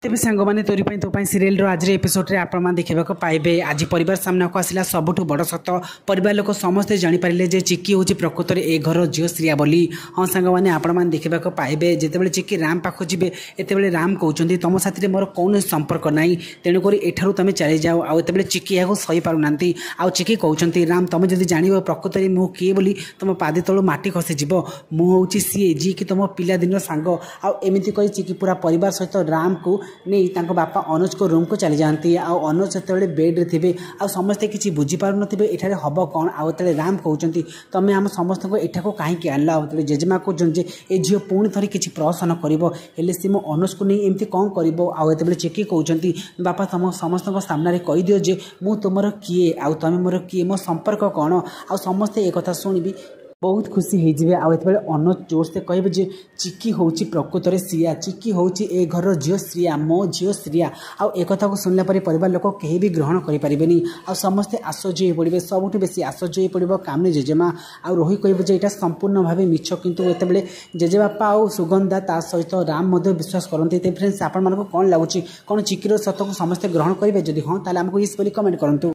तेज सांगने तोरी तो सीरियल आज एपिसोड आपण देखा पाइबे। आज परिवार सामना को आसला सबुठ बड़ सत। परिवार लोक समस्ते जानीपारे जे चिक्की हूँ प्रकृत में ए घर झील श्रिया बोली। हाँ सांग मैंने आपण देखा पाइबे जिते चिक्की राम पाख जी एत राम कहते तुम साथी मोर कौन संपर्क ना तेणुक एठार तुम चली जाओ आते चिक्की यहाँ सही पारना आउ चिक्की कहते राम तुम जब जान प्रकृत में मु किए बोली तुम पादे तलू माटी खसीज मुझे सी जी कि तुम पिलादिन सांग आमती कही चिक्की पूरा परिवार सहित राम को नहीं तांको बापा अनुज को रूम को चली जाती अनुज से बेड्रे थे आ समस्ते किसी बुझीपार थे एठारे हम कौन आते राम कहते तुम्हें आम समस्त को एठा को कहीं आनला आते जेजेमा कहते ये झील पुणी थी किसी प्रहसन कर सी मो अनुज को नहीं एमती कौन कर चिक्की कहते बापा तुम समस्त सामने कहीदियो जे मु तुमर किए आउ तुम मोर किए मो संपर्क कौन आ समस्ते एक कथा शुणी बहुत खुशी होइजिबे। आ एतबेले अनुज जोर से कहबे जे चिक्की होउची प्रकृत रे श्रिया चिक्की होउची ए घर झियो श्रिया मो झियो श्रिया आ ए कथा को सुनला परे परिवार लोक केही भी ग्रहण करि परिबेनी आ समस्ते आश्चर्य होई पड़िबे। सबुठ बेसी आश्चर्य होई पड़िबो कामनी जेजेमा आ रोही कहबे जे एटा संपूर्ण भाबे मिछ किंतु एतबेले जेजे बापा आ सुगंधा ता सहित राम मध्य विश्वास करनते। ते फ्रेंड्स आपण मानको कोन लागुची कोन चिक्कीर सत को समस्ते ग्रहण करिबे जदि हां ताले हमको इस बोली कमेंट करंतु।